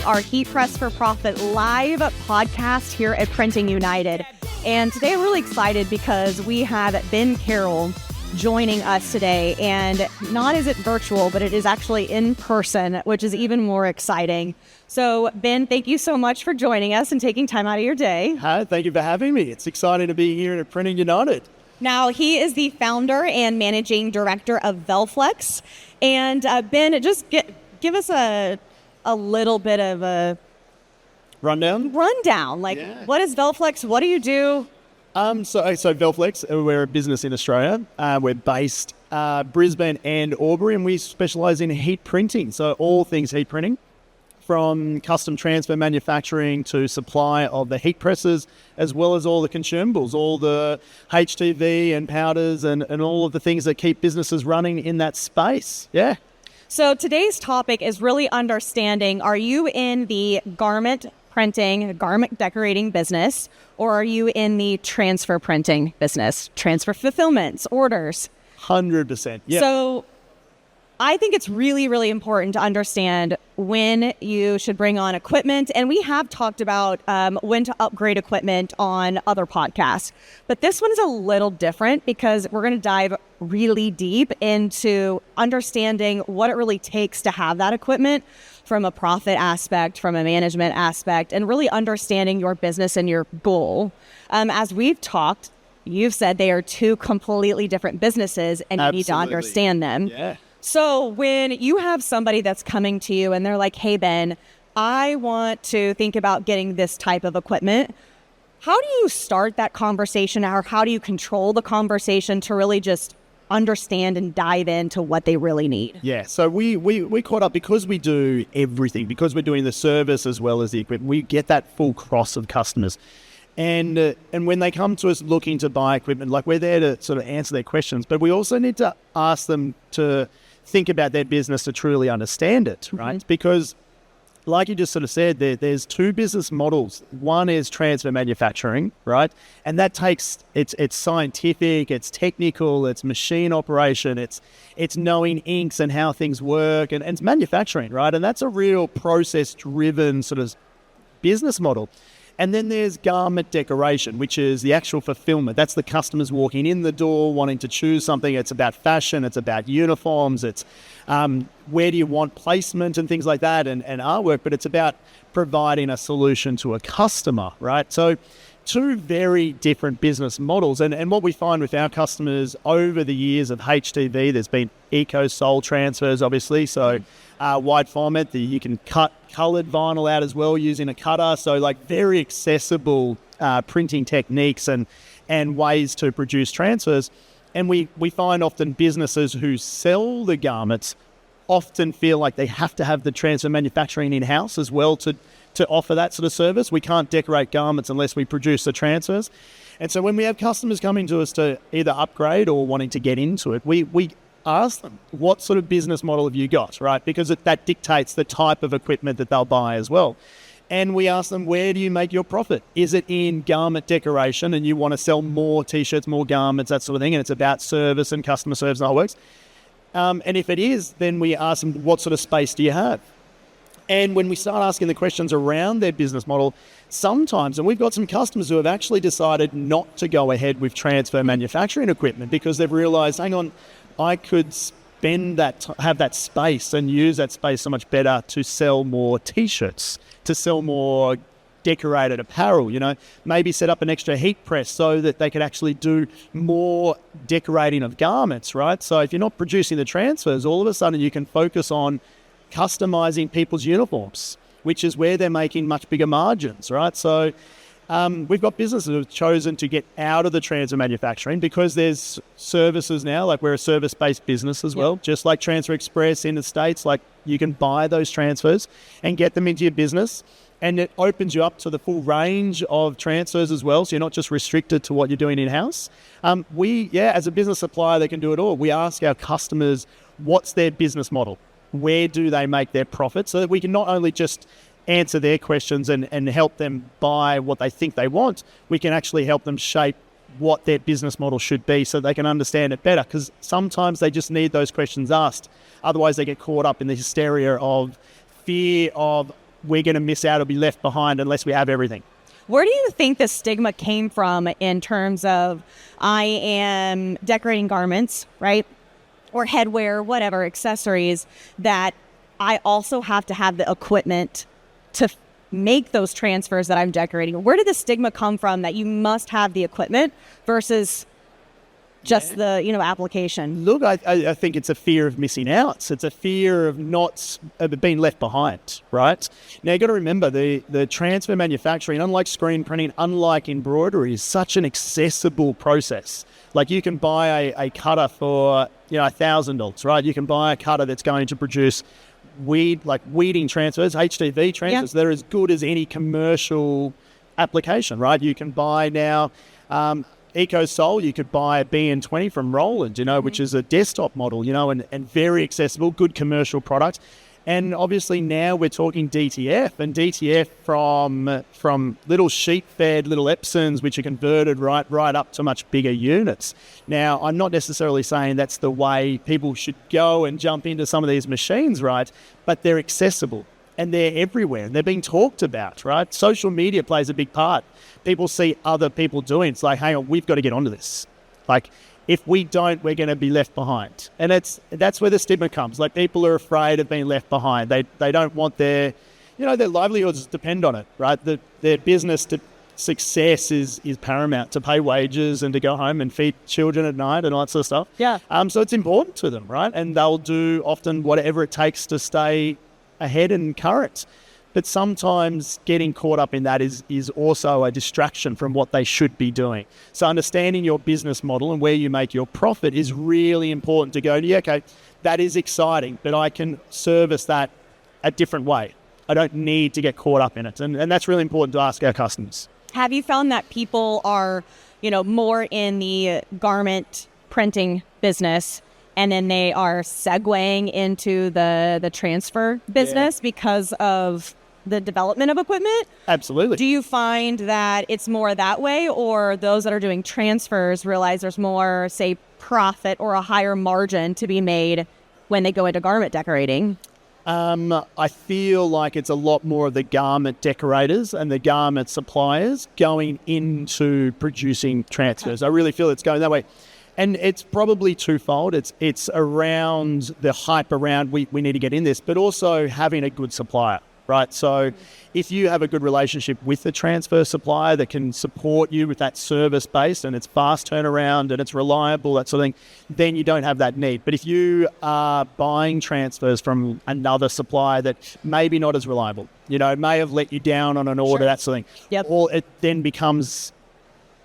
our Heat Press for Profit live podcast here at Printing United. And today I'm really excited because we have Ben Carroll joining us today. And not is it virtual, but it is actually in person, which is even more exciting. So Ben, thank you so much for joining us and taking time out of your day. Hi, thank you for having me. It's exciting to be here at Printing United. Now, he is the founder and managing director of vflex. And Ben, just give us a little bit of a rundown. What is vflex? What do you do? So vflex, we're a business in Australia. We're based Brisbane and Albury, and we specialize in heat printing. So all things heat printing, from custom transfer manufacturing to supply of the heat presses, as well as all the consumables, all the HTV and powders and all of the things that keep businesses running in that space. Yeah. So today's topic is really understanding, are you in the garment printing, garment decorating business, or are you in the transfer printing business, transfer fulfillments, orders? 100%. Yeah. So I think it's really, really important to understand when you should bring on equipment. And we have talked about when to upgrade equipment on other podcasts. But this one is a little different because we're going to dive really deep into understanding what it really takes to have that equipment from a profit aspect, from a management aspect, and really understanding your business and your goal. As we've talked, you've said they are two completely different businesses and you need to understand them. Yeah. So when you have somebody that's coming to you and they're like, hey, Ben, I want to think about getting this type of equipment, how do you start that conversation, or how do you control the conversation to really just understand and dive into what they really need? Yeah, so we caught up because we do everything, because we're doing the service as well as the equipment. We get that full cross of customers. And when they come to us looking to buy equipment, like, we're there to sort of answer their questions, but we also need to ask them to think about their business to truly understand it, right? Mm-hmm. Because like you just sort of said, there's two business models. One is transfer manufacturing, right? And that takes, it's scientific, it's technical, it's machine operation, it's knowing inks and how things work, and it's manufacturing, right? And that's a real process-driven sort of business model. And then there's garment decoration, which is the actual fulfillment. That's the customers walking in the door, wanting to choose something. It's about fashion, it's about uniforms, it's where do you want placement and things like that, and artwork, but it's about providing a solution to a customer, right? So two very different business models. And what we find with our customers over the years of HTV, there's been eco-sol transfers, obviously. So wide format, you can cut colored vinyl out as well using a cutter. So like very accessible printing techniques and ways to produce transfers. And we find often businesses who sell the garments often feel like they have to have the transfer manufacturing in-house as well to offer that sort of service. We can't decorate garments unless we produce the transfers. And so when we have customers coming to us to either upgrade or wanting to get into it, we ask them, what sort of business model have you got, right? Because that dictates the type of equipment that they'll buy as well. And we ask them, where do you make your profit? Is it in garment decoration and you want to sell more T-shirts, more garments, that sort of thing, and it's about service and customer service and all works? And if it is, then we ask them, what sort of space do you have? And when we start asking the questions around their business model, sometimes, and we've got some customers who have actually decided not to go ahead with transfer manufacturing equipment because they've realized, hang on, I could spend have that space and use that space so much better to sell more T-shirts, to sell more decorated apparel, maybe set up an extra heat press so that they could actually do more decorating of garments, right? So if you're not producing the transfers, all of a sudden you can focus on customizing people's uniforms, which is where they're making much bigger margins, right? So we've got businesses who have chosen to get out of the transfer manufacturing because there's services now, like we're a service-based business as well, just like Transfer Express in the States, like you can buy those transfers and get them into your business. And it opens you up to the full range of transfers as well. So you're not just restricted to what you're doing in-house. As a business supplier, they can do it all. We ask our customers, what's their business model? Where do they make their profit? So that we can not only just answer their questions and help them buy what they think they want, we can actually help them shape what their business model should be so they can understand it better. Because sometimes they just need those questions asked. Otherwise, they get caught up in the hysteria of fear of we're going to miss out or be left behind unless we have everything. Where do you think the stigma came from in terms of I am decorating garments, right? Or headwear, whatever, accessories, that I also have to have the equipment to make those transfers that I'm decorating? Where did the stigma come from that you must have the equipment versus just the, application? Look, I think it's a fear of missing out. It's a fear of of being left behind, right? Now, you've got to remember, the transfer manufacturing, unlike screen printing, unlike embroidery, is such an accessible process. Like, you can buy a cutter for, $1,000, right? You can buy a cutter that's going to produce weeding transfers, HTV transfers, that are as good as any commercial application, right? You can buy now... EcoSol, you could buy a BN20 from Roland, which is a desktop model, and very accessible, good commercial product. And obviously now we're talking DTF, and DTF from little sheet-fed, little Epsons, which are converted right up to much bigger units. Now, I'm not necessarily saying that's the way people should go and jump into some of these machines, right? But they're accessible. And they're everywhere, and they're being talked about, right? Social media plays a big part. People see other people doing it. It's like, hang on, we've got to get onto this. Like, if we don't, we're going to be left behind. And that's where the stigma comes. Like, people are afraid of being left behind. They don't want their livelihoods depend on it, right? Their business success is paramount, to pay wages and to go home and feed children at night and all that sort of stuff. Yeah. So it's important to them, right? And they'll do often whatever it takes to stay ahead and current. But sometimes getting caught up in that is also a distraction from what they should be doing. So understanding your business model and where you make your profit is really important to go, okay, that is exciting, but I can service that a different way. I don't need to get caught up in it. And that's really important to ask our customers. Have you found that people are, more in the garment printing business, and then they are segueing into the transfer business because of the development of equipment? Absolutely. Do you find that it's more that way, or those that are doing transfers realize there's more, say, profit or a higher margin to be made when they go into garment decorating? I feel like it's a lot more of the garment decorators and the garment suppliers going into producing transfers. I really feel it's going that way. And it's probably twofold. It's around the hype around we need to get in this, but also having a good supplier, right? So if you have a good relationship with the transfer supplier that can support you with that service base and it's fast turnaround and it's reliable, that sort of thing, then you don't have that need. But if you are buying transfers from another supplier that maybe not as reliable, may have let you down on an order, that sort of thing, yep. Or it then becomes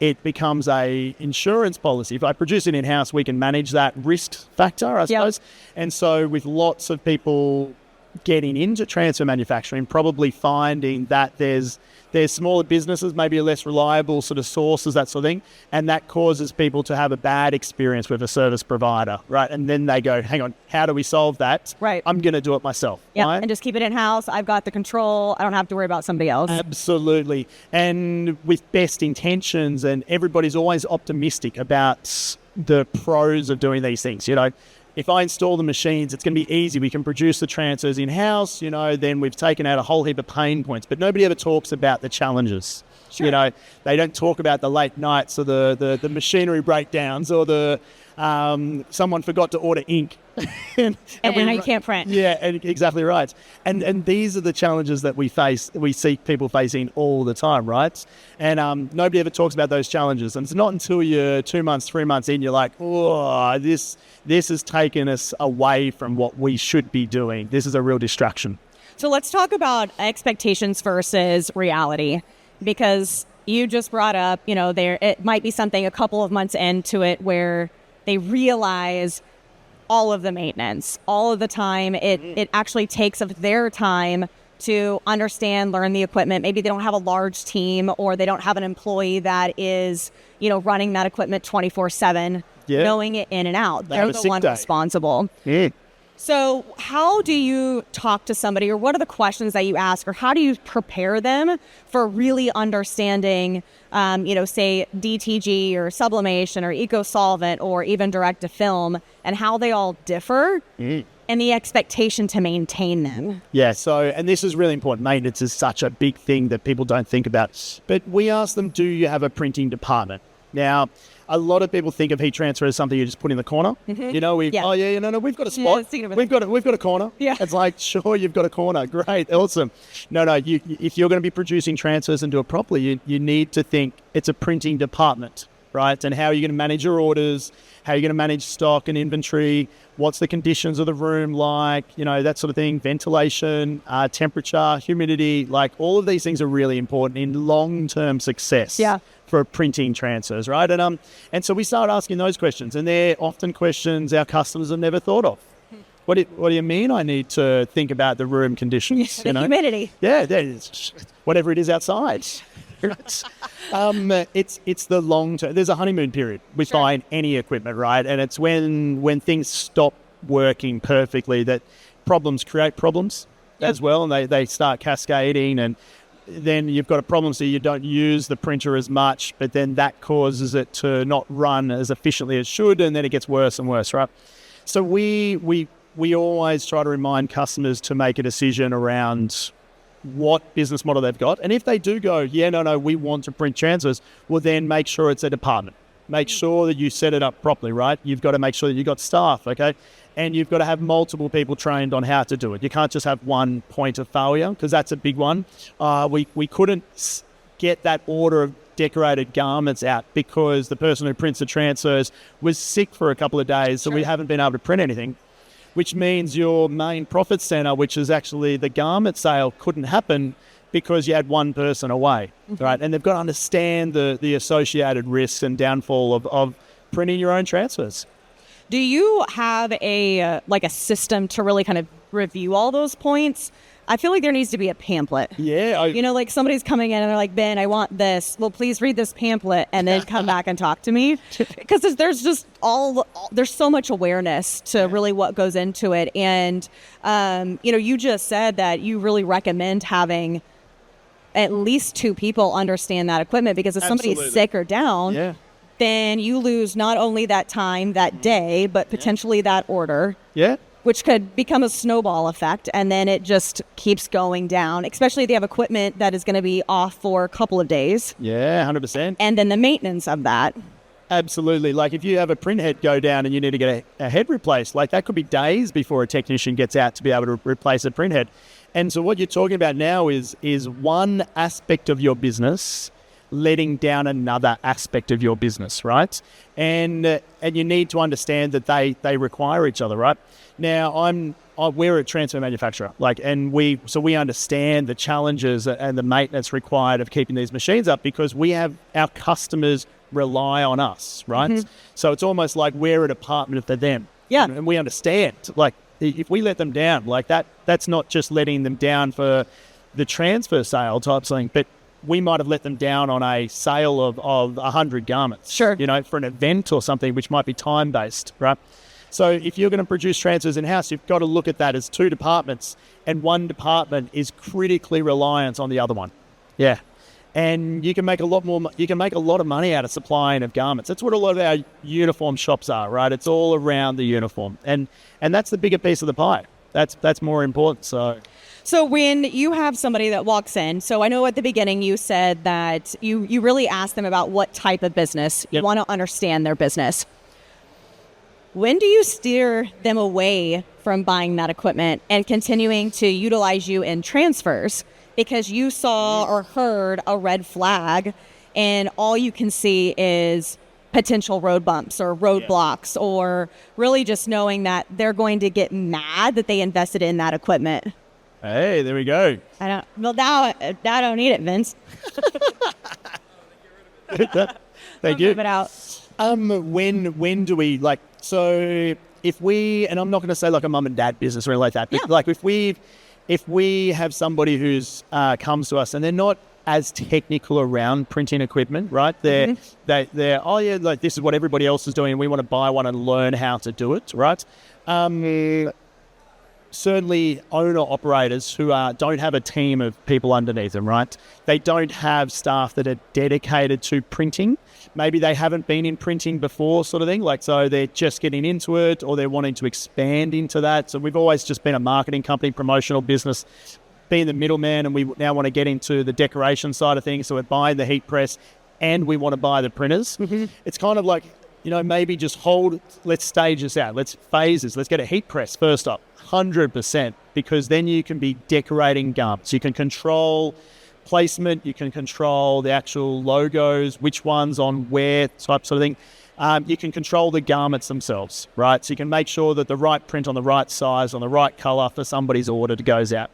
a insurance policy. If I produce it in-house, we can manage that risk factor, I suppose. And so with lots of people getting into transfer manufacturing, probably finding that there's smaller businesses, maybe less reliable sort of sources, that sort of thing, and that causes people to have a bad experience with a service provider, right? And then they go, hang on, how do we solve that? Right. I'm going to do it myself. Yeah, right? and just keep it in-house. I've got the control. I don't have to worry about somebody else. Absolutely. And with best intentions, and everybody's always optimistic about the pros of doing these things, If I install the machines, it's going to be easy. We can produce the transfers in-house, then we've taken out a whole heap of pain points. But nobody ever talks about the challenges. Sure. They don't talk about the late nights or the machinery breakdowns or the someone forgot to order ink. and now you can't print. Yeah, exactly right. And these are the challenges that we see people facing all the time, right? And nobody ever talks about those challenges. And it's not until you're 2 months, 3 months in, you're like, oh, this has taken us away from what we should be doing. This is a real distraction. So let's talk about expectations versus reality, because you just brought up, it might be something a couple of months into it where they realize all of the maintenance, all of the time. It actually takes of their time to understand, learn the equipment. Maybe they don't have a large team, or they don't have an employee that is, running that equipment 24/7, knowing it in and out. They're the one responsible. Yeah. So how do you talk to somebody, or what are the questions that you ask, or how do you prepare them for really understanding, say DTG or sublimation or eco-solvent or even direct to film, and how they all differ? And And the expectation to maintain them. Yeah, so, and this is really important. Maintenance is such a big thing that people don't think about. But we ask them, do you have a printing department? Now, a lot of people think of heat transfer as something you just put in the corner. Mm-hmm. You know, we've got a spot. We've got a corner. Yeah. It's like, sure, you've got a corner. Great, awesome. No, if you're going to be producing transfers and do it properly, you need to think it's a printing department, right? And how are you going to manage your orders? How are you going to manage stock and inventory? What's the conditions of the room like? You know, that sort of thing. Ventilation, temperature, humidity, like all of these things are really important in long-term success for printing transfers, right? And so we start asking those questions, and they're often questions our customers have never thought of. What do you mean I need to think about the room conditions? The humidity. Yeah, whatever it is outside. It's the long term. There's a honeymoon period with buying any equipment, right? And it's when things stop working perfectly that problems create problems as well, and they start cascading, and then you've got a problem, so you don't use the printer as much, but then that causes it to not run as efficiently as it should, and then it gets worse and worse, right? So we always try to remind customers to make a decision around what business model they've got. And if they do go, we want to print transfers, well, then make sure it's a department. Make sure that you set it up properly, right? You've got to make sure that you've got staff, okay? And you've got to have multiple people trained on how to do it. You can't just have one point of failure, because that's a big one. We couldn't get that order of decorated garments out because the person who prints the transfers was sick for a couple of days, so we haven't been able to print anything. Which means your main profit center, which is actually the garment sale, couldn't happen because you had one person away, right? And they've got to understand the associated risks and downfall of printing your own transfers. Do you have a system to really kind of review all those points? I feel like there needs to be a pamphlet. Yeah. Like somebody's coming in and they're like, Ben, I want this. Well, please read this pamphlet and then come back and talk to me. Because there's just there's so much awareness to really what goes into it. And, you just said that you really recommend having at least 2 people understand that equipment, because if somebody's sick or down, then you lose not only that time, that day, but potentially that order. Yeah. Which could become a snowball effect, and then it just keeps going down, especially if they have equipment that is going to be off for a couple of days. Yeah, 100%. And then the maintenance of that. Absolutely. Like if you have a print head go down and you need to get a head replaced, like that could be days before a technician gets out to be able to replace a print head. And so what you're talking about now is one aspect of your business letting down another aspect of your business, right? And you need to understand that they require each other, right? Now, we're a transfer manufacturer, and we understand the challenges and the maintenance required of keeping these machines up, because we have our customers rely on us, right? Mm-hmm. So it's almost like we're a department for them. Yeah. And we understand, if we let them down, that's not just letting them down for the transfer sale type thing, but we might have let them down on a sale of 100 garments. Sure. For an event or something, which might be time-based, right? So if you're going to produce transfers in-house, you've got to look at that as 2 departments, and one department is critically reliant on the other one. Yeah. And you can make a lot of money out of supplying of garments. That's what a lot of our uniform shops are, right? It's all around the uniform. And that's the bigger piece of the pie. That's more important. So when you have somebody that walks in, so I know at the beginning you said that you really ask them about what type of business. You want to understand their business. When do you steer them away from buying that equipment and continuing to utilize you in transfers because you saw or heard a red flag and all you can see is potential road bumps or roadblocks, or really just knowing that they're going to get mad that they invested in that equipment? Hey, there we go. Now I don't need it, Vince. Thank you. Move it out. When do we so if we, and I'm not going to say like a mum and dad business or anything like that, but if we have somebody who's comes to us and they're not as technical around printing equipment, right? They're this is what everybody else is doing, and we want to buy one and learn how to do it, right? certainly owner-operators who don't have a team of people underneath them, right? They don't have staff that are dedicated to printing. Maybe they haven't been in printing before, sort of thing. Like, so they're just getting into it, or they're wanting to expand into that. So we've always just been a marketing company, promotional business, being the middleman, and we now want to get into the decoration side of things. So we're buying the heat press and we want to buy the printers. It's kind of like, maybe just let's stage this out. Let's phase this. Let's get a heat press first up, 100%, because then you can be decorating garments. You can control placement. You can control the actual logos, which ones on where, type sort of thing. You can control the garments themselves, right? So you can make sure that the right print on the right size, on the right color for somebody's order goes out.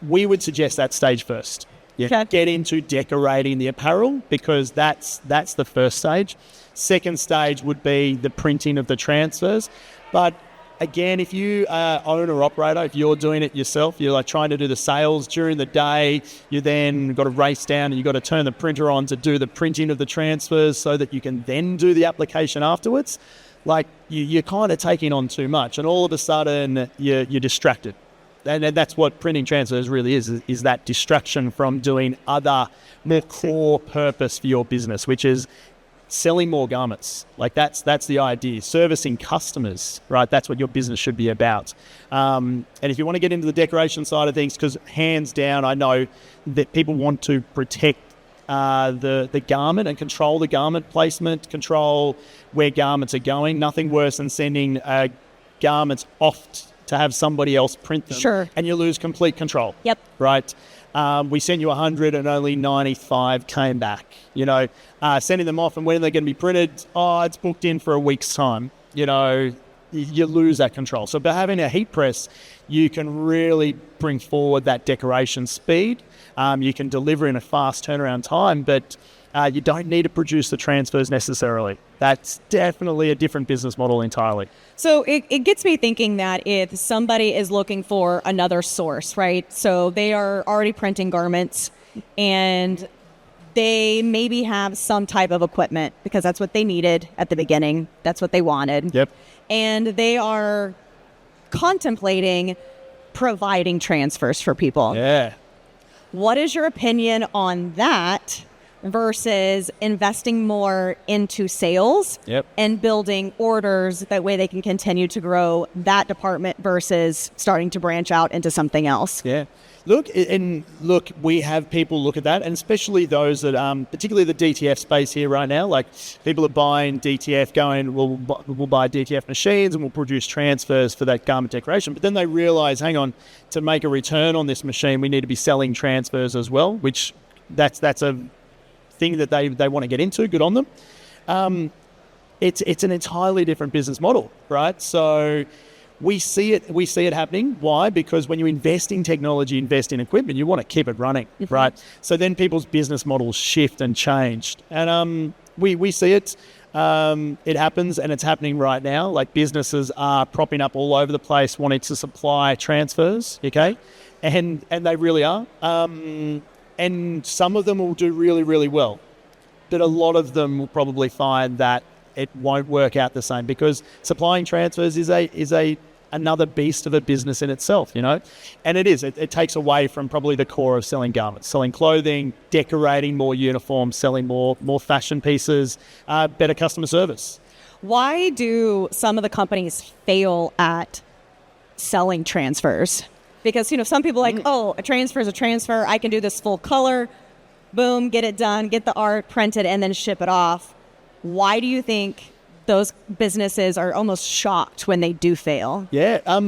We would suggest that stage first. Get into decorating the apparel, because that's the first stage. Second stage would be the printing of the transfers. But again, if you are owner-operator, if you're doing it yourself, you're like trying to do the sales during the day, you then got to race down and you got to turn the printer on to do the printing of the transfers so that you can then do the application afterwards. Like, you're kind of taking on too much, and all of a sudden you're distracted. And that's what printing transfers really is that distraction from doing other more core purpose for your business, which is selling more garments. Like, that's the idea. Servicing customers, right? That's what your business should be about. And if you want to get into the decoration side of things, because hands down, I know that people want to protect the garment and control the garment placement, control where garments are going. Nothing worse than sending garments off to have somebody else print them. Sure. And you lose complete control. Yep. Right? We sent you 100 and only 95 came back. Sending them off, and when they're going to be printed, it's booked in for a week's time. You lose that control. So by having a heat press, you can really bring forward that decoration speed. You can deliver in a fast turnaround time, but you don't need to produce the transfers necessarily. That's definitely a different business model entirely. So it gets me thinking that if somebody is looking for another source, right? So they are already printing garments and they maybe have some type of equipment because that's what they needed at the beginning. That's what they wanted. Yep. And they are contemplating providing transfers for people. Yeah. What is your opinion on that versus investing more into sales and building orders? That way they can continue to grow that department versus starting to branch out into something else. Yeah. Look, we have people look at that, and especially those that, particularly the DTF space here right now, like people are buying DTF going, we'll buy DTF machines and we'll produce transfers for that garment decoration. But then they realize, hang on, to make a return on this machine, we need to be selling transfers as well, which that's a thing that they want to get into. Good on them. It's an entirely different business model, right? So we see it happening. Why? Because when you invest in technology, invest in equipment, you want to keep it running, right? So then people's business models shift and change, and we see it. It happens, and it's happening right now. Like, businesses are propping up all over the place, wanting to supply transfers. Okay, and they really are. And some of them will do really, really well, but a lot of them will probably find that it won't work out the same, because supplying transfers is another beast of a business in itself, and it takes away from probably the core of selling garments, selling clothing, decorating more uniforms, selling more fashion pieces, better customer service. Why do some of the companies fail at selling transfers? Because, some people are like, a transfer is a transfer. I can do this full color, boom, get it done, get the art printed, and then ship it off. Why do you think those businesses are almost shocked when they do fail? Yeah,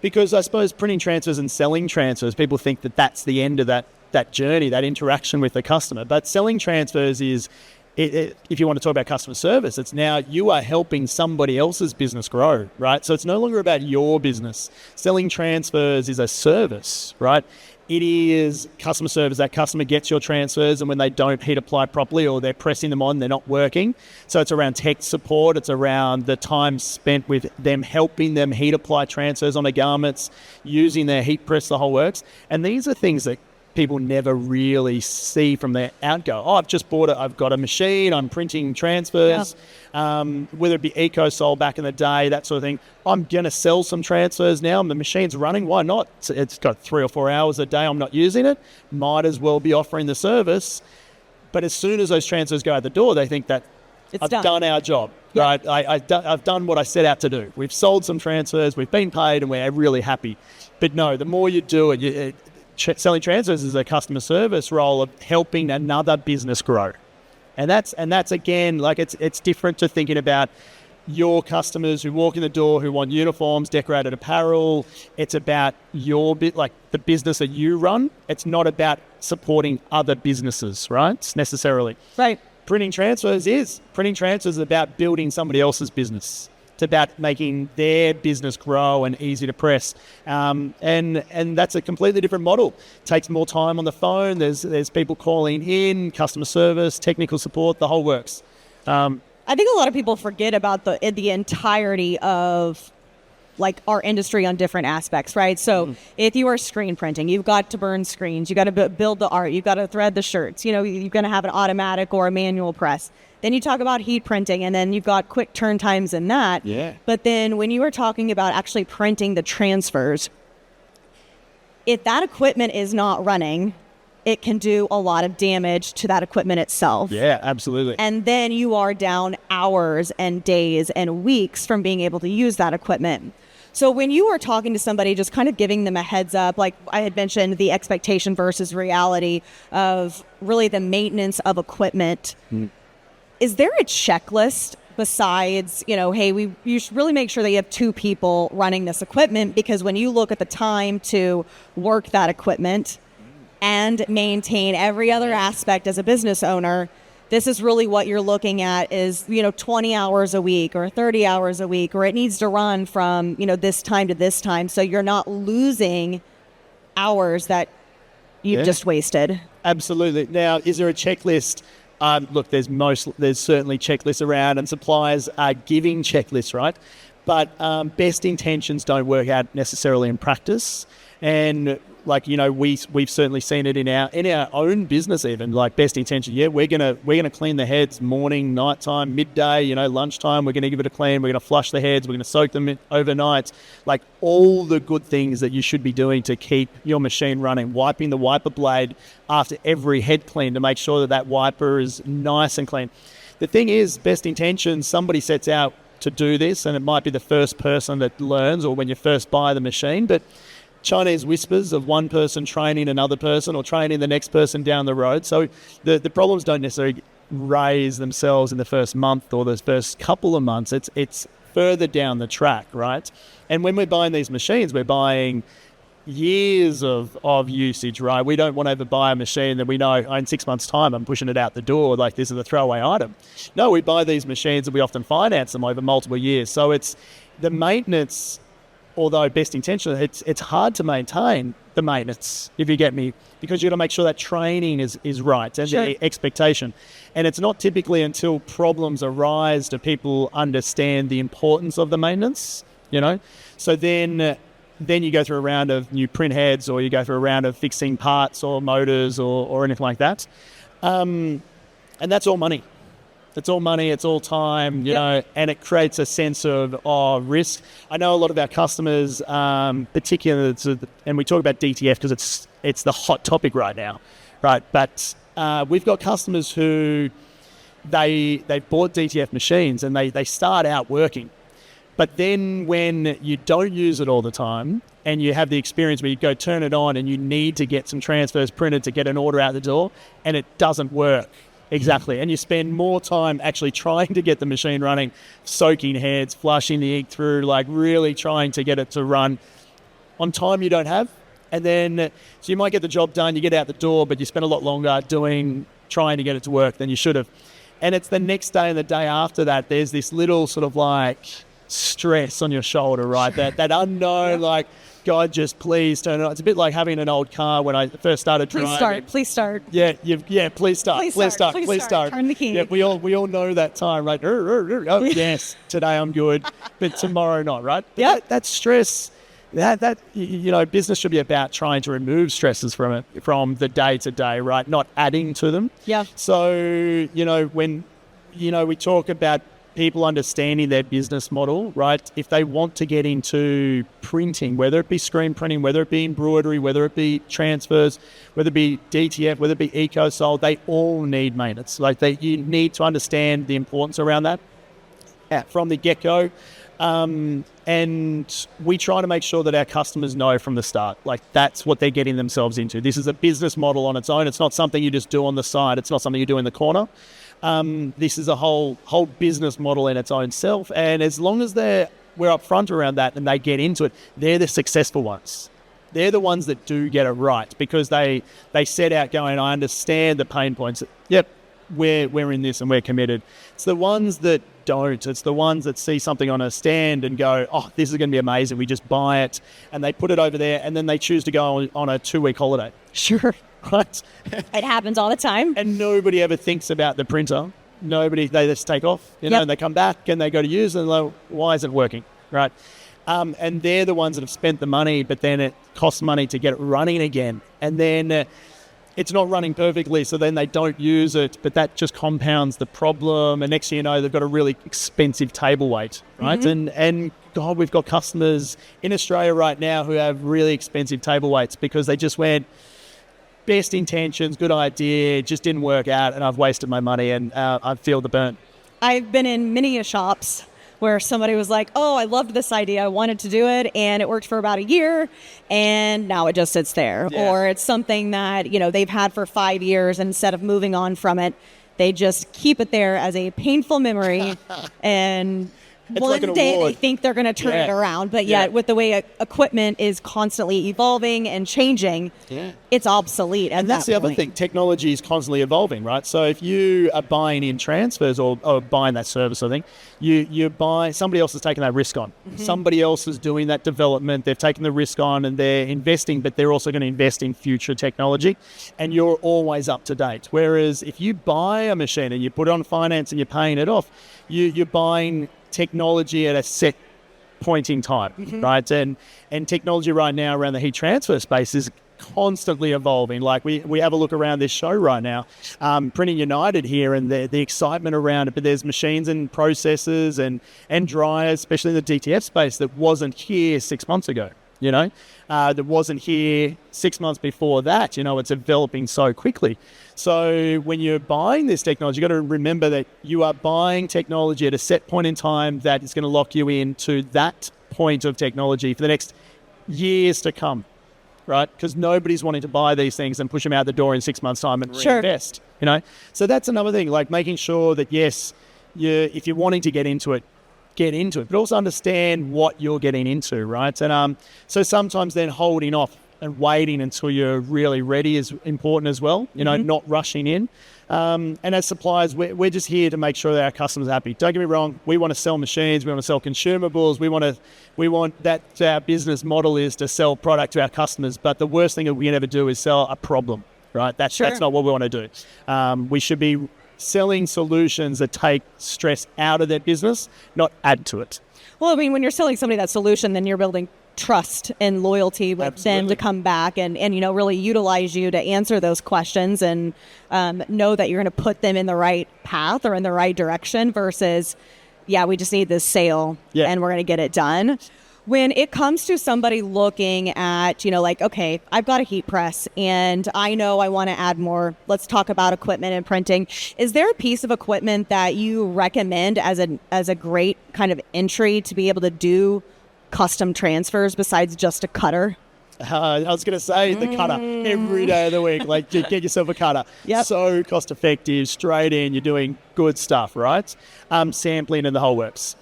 because I suppose printing transfers and selling transfers, people think that that's the end of that journey, that interaction with the customer. But selling transfers is, if you want to talk about customer service, it's now you are helping somebody else's business grow, right? So it's no longer about your business. Selling transfers is a service, right? It is customer service. That customer gets your transfers, and when they don't heat apply properly, or they're pressing them on, they're not working. So it's around tech support. It's around the time spent with them, helping them heat apply transfers on the garments, using their heat press, the whole works. And these are things that people never really see from their outgo. Oh, I've got a machine, I'm printing transfers, whether it be EcoSol back in the day, that sort of thing. I'm going to sell some transfers now. The machine's running. Why not? It's got 3 or 4 hours a day. I'm not using it. Might as well be offering the service. But as soon as those transfers go out the door, they think that I've done our job, right? I've done what I set out to do. We've sold some transfers, we've been paid, and we're really happy. But no, the more you do it, selling transfers is a customer service role of helping another business grow. And that's again, like it's different to thinking about your customers who walk in the door who want uniforms, decorated apparel. It's about your like the business that you run. It's not about supporting other businesses, right? Necessarily. Right. Printing transfers is about building somebody else's business. It's about making their business grow and easy to press. And that's a completely different model. It takes more time on the phone. There's people calling in, customer service, technical support, the whole works. I think a lot of people forget about the entirety of like our industry on different aspects, right? So if you are screen printing, you've got to burn screens, you got to build the art, you've got to thread the shirts, you're going to have an automatic or a manual press. Then you talk about heat printing, and then you've got quick turn times in that. Yeah. But then when you are talking about actually printing the transfers, if that equipment is not running, it can do a lot of damage to that equipment itself. Yeah, absolutely. And then you are down hours and days and weeks from being able to use that equipment. So when you are talking to somebody, just kind of giving them a heads up, like I had mentioned, the expectation versus reality of really the maintenance of equipment, is there a checklist besides, hey, you should really make sure that you have 2 people running this equipment, because when you look at the time to work that equipment and maintain every other aspect as a business owner, this is really what you're looking at is, 20 hours a week or 30 hours a week, or it needs to run from, this time to this time. So you're not losing hours that you've just wasted. Absolutely. Now, is there a checklist? Look, there's certainly checklists around, and suppliers are giving checklists, right? But best intentions don't work out necessarily in practice. And we've certainly seen it in our own business, even like best intention. Yeah, we're gonna clean the heads morning, nighttime, midday, lunchtime. We're gonna give it a clean. We're gonna flush the heads. We're gonna soak them overnight. Like all the good things that you should be doing to keep your machine running. Wiping the wiper blade after every head clean to make sure that wiper is nice and clean. The thing is, best intentions. Somebody sets out to do this, and it might be the first person that learns, or when you first buy the machine, but Chinese whispers of one person training another person or training the next person down the road. So the problems don't necessarily raise themselves in the first month or the first couple of months. It's further down the track, right? And when we're buying these machines, we're buying years of usage, right? We don't want to buy a machine that we know in 6 months' time I'm pushing it out the door, like this is a throwaway item. No, we buy these machines and we often finance them over multiple years. So it's the maintenance. Although best intention, it's hard to maintain the maintenance, if you get me, because you've got to make sure that training is right and the expectation. And it's not typically until problems arise do people understand the importance of the maintenance, So then you go through a round of new print heads, or you go through a round of fixing parts or motors or anything like that. And that's all money. It's all money, it's all time, and it creates a sense of risk. I know a lot of our customers, particularly, and we talk about DTF because it's the hot topic right now, right? But we've got customers who they've bought DTF machines and they start out working. But then when you don't use it all the time and you have the experience where you go turn it on and you need to get some transfers printed to get an order out the door and it doesn't work. Exactly. And you spend more time actually trying to get the machine running, soaking heads, flushing the ink through, like really trying to get it to run on time you don't have. And then, so you might get the job done, you get out the door, but you spend a lot longer trying to get it to work than you should have. And it's the next day and the day after that, there's this little sort of like stress on your shoulder, right? That unknown, like, God, just please turn it on. It's a bit like having an old car when I first started driving. Please start. Yeah, please start. Please start. Turn the key. Yeah, we all know that time, right? Oh, yes, today I'm good, but tomorrow not, right? But that stress, business should be about trying to remove stresses from the day to day, right? Not adding to them. Yeah. So, when, we talk about people understanding their business model, right? If they want to get into printing, whether it be screen printing, whether it be embroidery, whether it be transfers, whether it be DTF, whether it be EcoSol, they all need maintenance. You need to understand the importance around that from the get-go. And we try to make sure that our customers know from the start, that's what they're getting themselves into. This is a business model on its own. It's not something you just do on the side. It's not something you do in the corner. This is a whole business model in its own self. And as long as we're upfront around that and they get into it, they're the successful ones. They're the ones that do get it right because they set out going, I understand the pain points. Yep, we're in this and we're committed. It's the ones that don't. It's the ones that see something on a stand and go, oh, this is going to be amazing. We just buy it and they put it over there and then they choose to go on a 2-week holiday. Sure. Right? It happens all the time. And nobody ever thinks about the printer. They just take off, and they come back and they go to use it and they're like, why isn't it working? Right? And they're the ones that have spent the money, but then it costs money to get it running again. And then it's not running perfectly, so then they don't use it, but that just compounds the problem. And next thing you know, they've got a really expensive table weight, right? Mm-hmm. And God, we've got customers in Australia right now who have really expensive table weights because they just went, best intentions, good idea, just didn't work out, and I've wasted my money, and I feel the burn. I've been in many shops where somebody was like, oh, I loved this idea, I wanted to do it, and it worked for about a year, and now it just sits there. Yeah. Or it's something that, they've had for 5 years, and instead of moving on from it, they just keep it there as a painful memory, and it's one like an day award. They think they're going to turn it around, but yet with the way equipment is constantly evolving and changing, it's obsolete. And that's the other thing. Technology is constantly evolving, right? So if you are buying in transfers or buying that service, I think, you buy, somebody else is taking that risk on. Mm-hmm. Somebody else is doing that development. They've taken the risk on and they're investing, but they're also going to invest in future technology. And you're always up to date. Whereas if you buy a machine and you put it on finance and you're paying it off, you're buying technology at a set point in time, right? And technology right now around the heat transfer space is constantly evolving. Like we have a look around this show right now, Printing United here, and the excitement around it, but there's machines and processors and dryers, especially in the DTF space, that wasn't here 6 months ago, that wasn't here 6 months before that. It's developing so quickly. So when you're buying this technology, you've got to remember that you are buying technology at a set point in time that is going to lock you into that point of technology for the next years to come, right? Because nobody's wanting to buy these things and push them out the door in 6 months' time and reinvest, So that's another thing, like making sure that, yes, if you're wanting to get into it, but also understand what you're getting into, right? And so sometimes then holding off and waiting until you're really ready is important as well, not rushing in. And as suppliers, we're just here to make sure that our customers are happy. Don't get me wrong, we want to sell machines, we want to sell consumables, we want that our business model is to sell product to our customers, but the worst thing that we can ever do is sell a problem, right? That's not what we want to do. We should be selling solutions that take stress out of their business, not add to it. Well, I mean, when you're selling somebody that solution, then you're building trust and loyalty with them to come back and really utilize you to answer those questions and know that you're going to put them in the right path or in the right direction versus, we just need this sale and we're going to get it done. When it comes to somebody looking at, okay, I've got a heat press and I know I want to add more. Let's talk about equipment and printing. Is there a piece of equipment that you recommend as a great kind of entry to be able to do custom transfers besides just a cutter? I was going to say the cutter every day of the week. Like, get yourself a cutter. Yep. So cost effective, straight in, you're doing good stuff, right? Sampling and the whole works.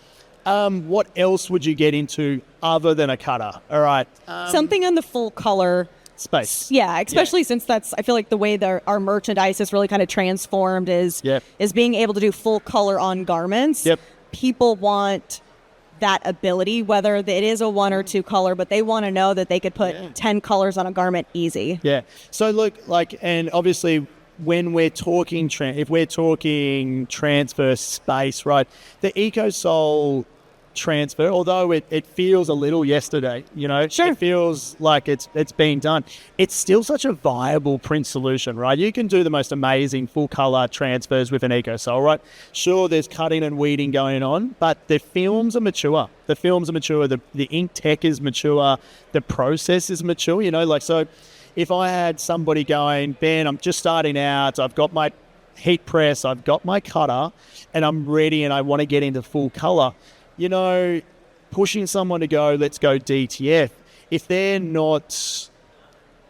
What else would you get into other than a cutter? All right. Something in the full color space. Yeah, especially since I feel like the way our merchandise is really kind of transformed is being able to do full color on garments. Yep. People want that ability, whether it is a 1 or 2 color, but they want to know that they could put 10 colors on a garment easy. Yeah. So look, and obviously when we're talking, if we're talking transfer space, right, the EcoSol transfer, although it feels a little yesterday, Sure. It feels like it's being done. It's still such a viable print solution, right? You can do the most amazing full color transfers with an EcoSol, right? Sure, there's cutting and weeding going on, but the films are mature. The ink tech is mature. The process is mature, so if I had somebody going, Ben, I'm just starting out, I've got my heat press, I've got my cutter, and I'm ready and I want to get into full color, pushing someone to go, let's go DTF, if they're not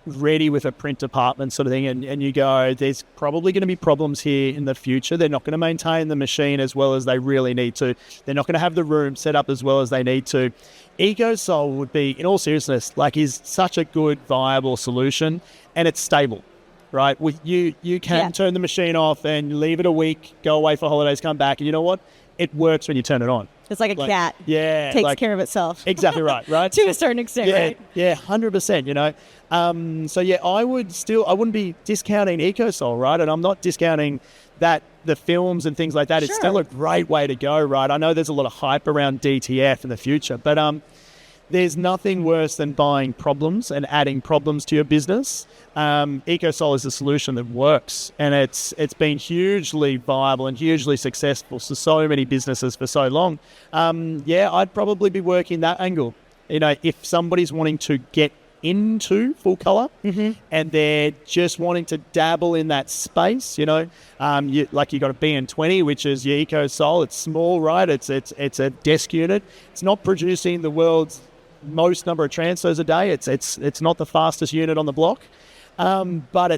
ready with a print department sort of thing, and you go, there's probably going to be problems here in the future. They're not going to maintain the machine as well as they really need to. They're not going to have the room set up as well as they need to. EcoSol would be, in all seriousness, is such a good, viable solution, and it's stable. Right, you can turn the machine off and leave it a week, go away for holidays, come back, and you know what? It works when you turn it on. It's like a cat. Yeah, takes care of itself. Exactly right. To a certain extent, right? Yeah, 100%. So yeah, I wouldn't be discounting EcoSol, right? And I'm not discounting that the films and things like that. Sure. It's still a great way to go, right? I know there's a lot of hype around DTF in the future, but there's nothing worse than buying problems and adding problems to your business. EcoSol is a solution that works, and it's been hugely viable and hugely successful for so many businesses for so long. I'd probably be working that angle. If somebody's wanting to get into full color and they're just wanting to dabble in that space, you got a BN20, which is your EcoSol. It's small, right? It's a desk unit. It's not producing the world's most number of transfers a day. It's not the fastest unit on the block, but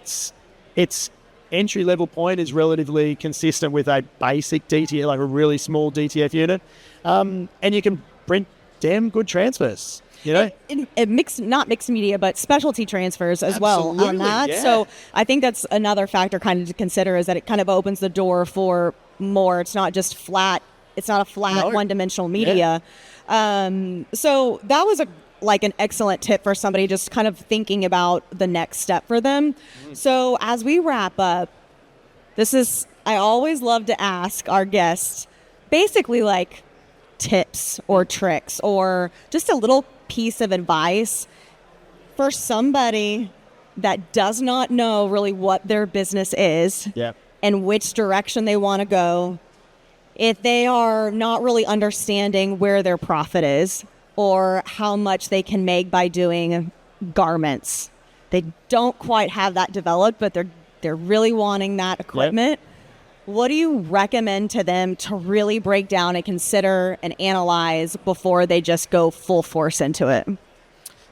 its entry level point is relatively consistent with a basic DTF, like a really small DTF unit, and you can print damn good transfers. Not mixed media, but specialty transfers as Absolutely, well on that. Yeah. So I think that's another factor kind of to consider, is that it kind of opens the door for more. It's not just flat. It's not a flat one-dimensional media. So that was an excellent tip for somebody just kind of thinking about the next step for them. So as we wrap up, I always love to ask our guests basically tips or tricks or just a little piece of advice for somebody that does not know really what their business is and which direction they want to go. If they are not really understanding where their profit is or how much they can make by doing garments, they don't quite have that developed, but they're really wanting that equipment. What do you recommend to them to really break down and consider and analyze before they just go full force into it?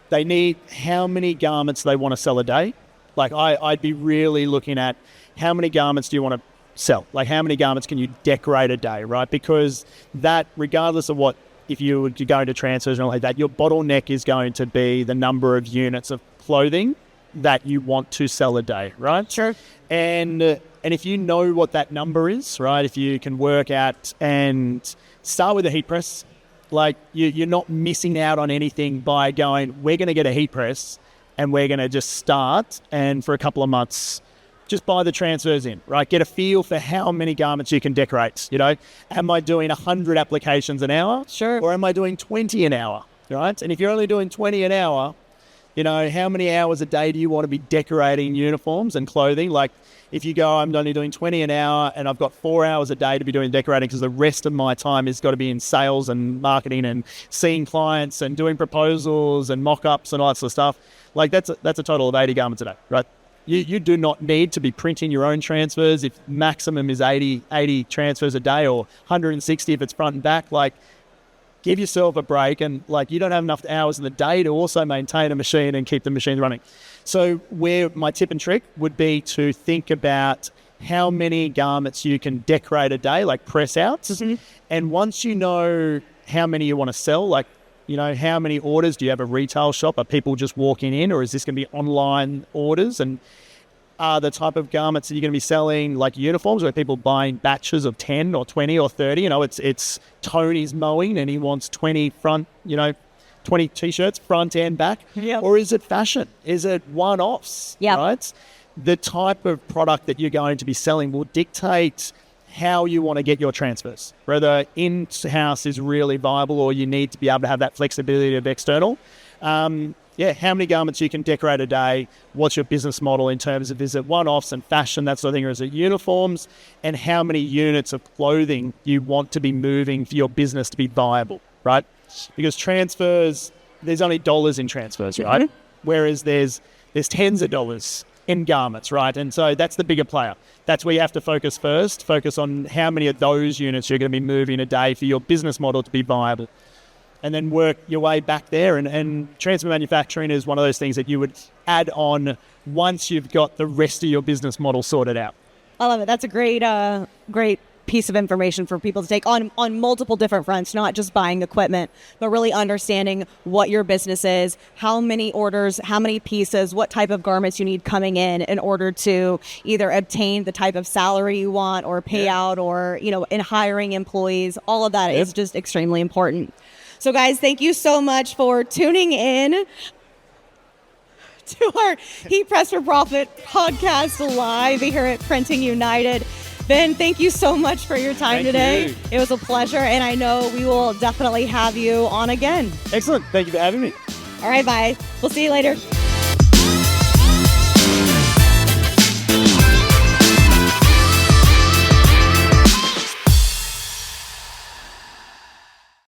They need how many garments they want to sell a day. I'd be really looking at how many garments do you want to sell? How many garments can you decorate a day, right? Because that, regardless of what, if you were to go into transfers and all like that, your bottleneck is going to be the number of units of clothing that you want to sell a day, right? Sure. And if you know what that number is, right, if you can work out and start with a heat press, you're not missing out on anything by going, we're going to get a heat press and we're going to just start, and for a couple of months just buy the transfers in, right? Get a feel for how many garments you can decorate, Am I doing 100 applications an hour? Sure. Or am I doing 20 an hour, right? And if you're only doing 20 an hour, how many hours a day do you want to be decorating uniforms and clothing? If you go, I'm only doing 20 an hour and I've got 4 hours a day to be doing decorating because the rest of my time has got to be in sales and marketing and seeing clients and doing proposals and mock-ups and all that sort of stuff. That's a total of 80 garments a day, right? You do not need to be printing your own transfers. If maximum is 80 transfers a day or 160 if it's front and back, give yourself a break, and you don't have enough hours in the day to also maintain a machine and keep the machine running. So where my tip and trick would be to think about how many garments you can decorate a day, press outs. And once you know how many you want to sell, how many orders, do you have a retail shop? Are people just walking in, or is this going to be online orders? And are the type of garments that you're going to be selling uniforms, where people buying batches of 10 or 20 or 30? It's Tony's mowing and he wants 20 front, 20 t-shirts, front and back. Yep. Or is it fashion? Is it one-offs? Yep. Right? The type of product that you're going to be selling will dictate how you want to get your transfers, whether in-house is really viable or you need to be able to have that flexibility of external. How many garments you can decorate a day, what's your business model in terms of, is it one-offs and fashion, that sort of thing, or is it uniforms, and how many units of clothing you want to be moving for your business to be viable, right? Because transfers, there's only dollars in transfers, right? Mm-hmm. Whereas there's tens of dollars in garments, right? And so that's the bigger player. That's where you have to focus first, focus on how many of those units you're going to be moving a day for your business model to be viable. And then work your way back there. And transfer manufacturing is one of those things that you would add on once you've got the rest of your business model sorted out. I love it. That's a great piece of information for people to take on multiple different fronts, not just buying equipment, but really understanding what your business is, how many orders, how many pieces, what type of garments you need coming in order to either obtain the type of salary you want or pay out or, in hiring employees. All of that is just extremely important. So guys, thank you so much for tuning in to our Heat Press for Profit podcast live here at Printing United. Ben, thank you so much for your time today. It was a pleasure, and I know we will definitely have you on again. Excellent. Thank you for having me. All right, bye. We'll see you later.